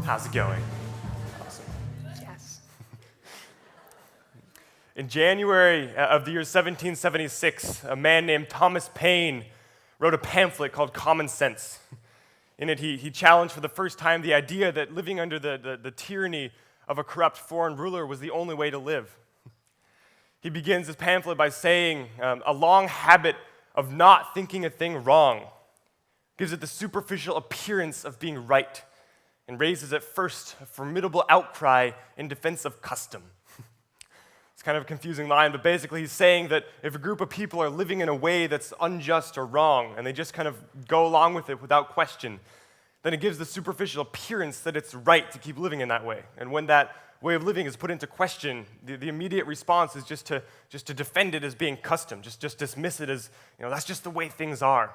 How's it going? Awesome. Yes. In January of the year 1776, a man named Thomas Paine wrote a pamphlet called Common Sense. In it, he challenged for the first time the idea that living under the tyranny of a corrupt foreign ruler was the only way to live. He begins his pamphlet by saying a long habit of not thinking a thing wrong gives it the superficial appearance of being right and raises at first a formidable outcry in defense of custom. It's kind of a confusing line, but basically he's saying that if a group of people are living in a way that's unjust or wrong, and they just kind of go along with it without question, then it gives the superficial appearance that it's right to keep living in that way. And when that way of living is put into question, the immediate response is just to defend it as being custom, just dismiss it as, that's just the way things are.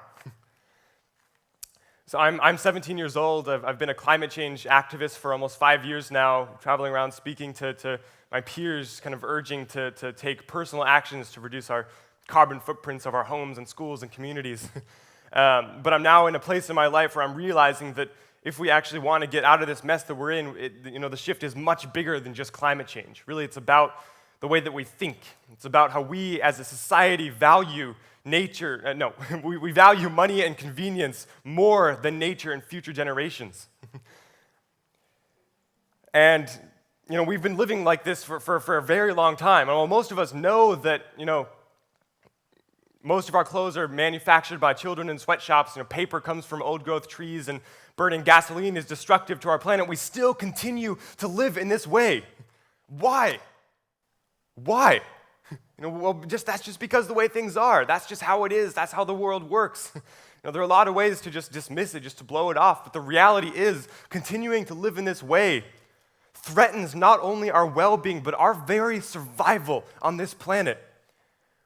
So I'm 17 years old. I've been a climate change activist for almost 5 years now, traveling around speaking to my peers, kind of urging to take personal actions to reduce our carbon footprints of our homes and schools and communities. But I'm now in a place in my life where I'm realizing that if we actually want to get out of this mess that we're in, the shift is much bigger than just climate change. Really, it's about the way that we think. It's about how we as a society value nature. We value money and convenience more than nature and future generations. And, we've been living like this for a very long time. And while most of us know that, most of our clothes are manufactured by children in sweatshops, paper comes from old-growth trees, and burning gasoline is destructive to our planet, we still continue to live in this way. Why? Why? That's just because the way things are. That's just how it is. That's how the world works. There are a lot of ways to just dismiss it, just to blow it off, but the reality is continuing to live in this way threatens not only our well-being, but our very survival on this planet.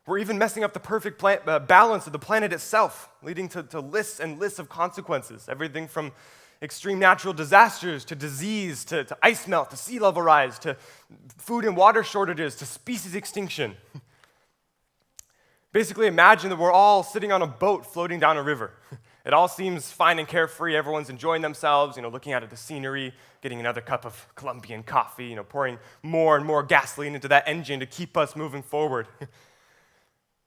We're even messing up the perfect balance of the planet itself, leading to lists and lists of consequences. Everything from extreme natural disasters to disease, to ice melt, to sea level rise, to food and water shortages, to species extinction. Basically, imagine that we're all sitting on a boat floating down a river. It all seems fine and carefree. Everyone's enjoying themselves, looking out at the scenery, getting another cup of Colombian coffee, pouring more and more gasoline into that engine to keep us moving forward.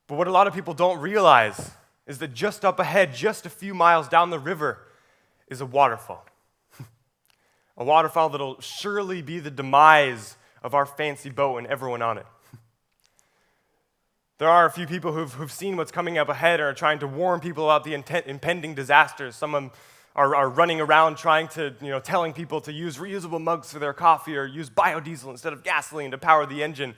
But what a lot of people don't realize is that just up ahead, just a few miles down the river, is a waterfall. A waterfall that'll surely be the demise of our fancy boat and everyone on it. There are a few people who've seen what's coming up ahead and are trying to warn people about the impending disasters. Some of them are running around trying to, telling people to use reusable mugs for their coffee or use biodiesel instead of gasoline to power the engine.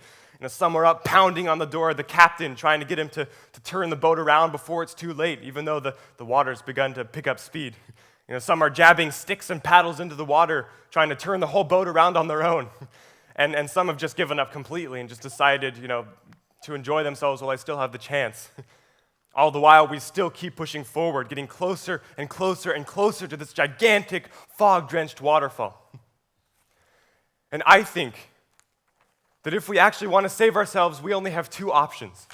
Some are up pounding on the door of the captain, trying to get him to turn the boat around before it's too late, even though the water's begun to pick up speed. Some are jabbing sticks and paddles into the water, trying to turn the whole boat around on their own. And some have just given up completely and just decided, to enjoy themselves while I still have the chance. All the while, we still keep pushing forward, getting closer and closer and closer to this gigantic, fog-drenched waterfall. And I think that if we actually want to save ourselves, we only have two options.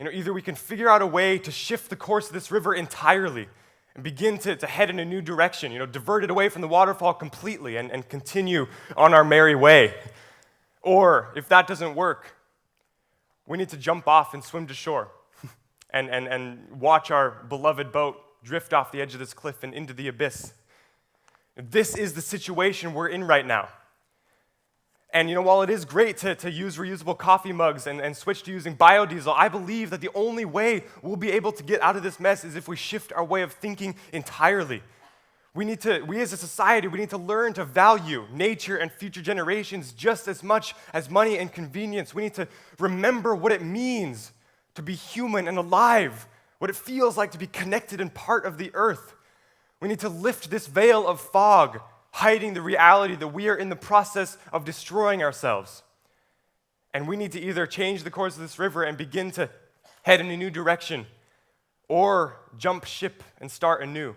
Either we can figure out a way to shift the course of this river entirely and begin to head in a new direction, divert it away from the waterfall completely and continue on our merry way. Or, if that doesn't work, we need to jump off and swim to shore and watch our beloved boat drift off the edge of this cliff and into the abyss. This is the situation we're in right now. And while it is great to use reusable coffee mugs and switch to using biodiesel, I believe that the only way we'll be able to get out of this mess is if we shift our way of thinking entirely. We as a society, we need to learn to value nature and future generations just as much as money and convenience. We need to remember what it means to be human and alive, what it feels like to be connected and part of the earth. We need to lift this veil of fog, hiding the reality that we are in the process of destroying ourselves. And we need to either change the course of this river and begin to head in a new direction, or jump ship and start anew.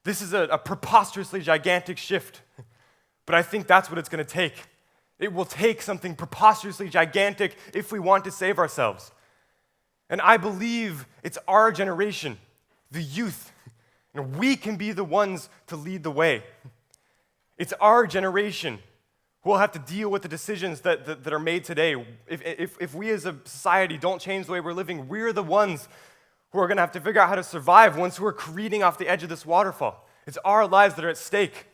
This is a preposterously gigantic shift, but I think that's what it's going to take. It will take something preposterously gigantic if we want to save ourselves. And I believe it's our generation, the youth. We can be the ones to lead the way. It's our generation who will have to deal with the decisions that are made today. If we as a society don't change the way we're living, we're the ones who are going to have to figure out how to survive once we're careening off the edge of this waterfall. It's our lives that are at stake.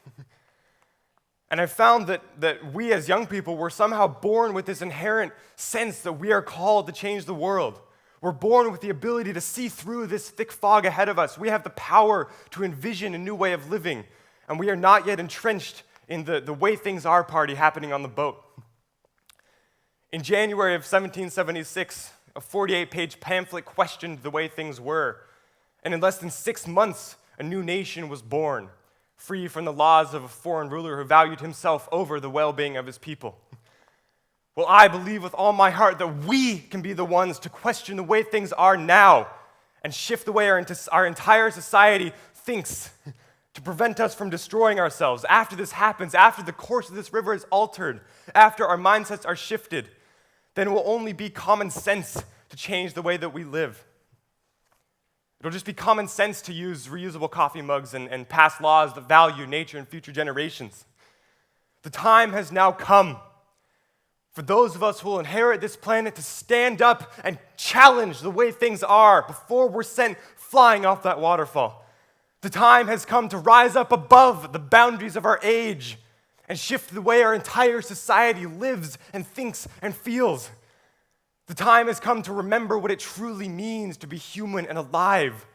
And I found that we as young people were somehow born with this inherent sense that we are called to change the world. We're born with the ability to see through this thick fog ahead of us. We have the power to envision a new way of living, and we are not yet entrenched in the way things are party happening on the boat. In January of 1776, a 48-page pamphlet questioned the way things were, and in less than 6 months, a new nation was born, free from the laws of a foreign ruler who valued himself over the well-being of his people. Well, I believe with all my heart that we can be the ones to question the way things are now and shift the way our entire society thinks to prevent us from destroying ourselves. After this happens, after the course of this river is altered, after our mindsets are shifted, then it will only be common sense to change the way that we live. It'll just be common sense to use reusable coffee mugs and pass laws that value nature and future generations. The time has now come for those of us who will inherit this planet to stand up and challenge the way things are before we're sent flying off that waterfall. The time has come to rise up above the boundaries of our age and shift the way our entire society lives and thinks and feels. The time has come to remember what it truly means to be human and alive,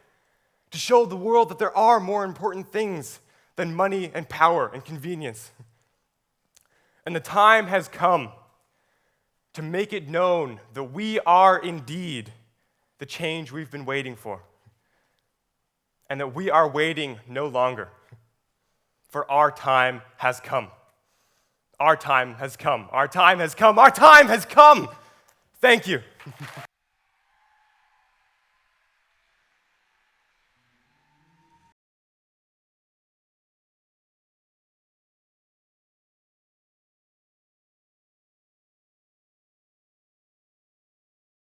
to show the world that there are more important things than money and power and convenience. And the time has come to make it known that we are indeed the change we've been waiting for, and that we are waiting no longer, for our time has come. Our time has come. Our time has come. Our time has come. Thank you.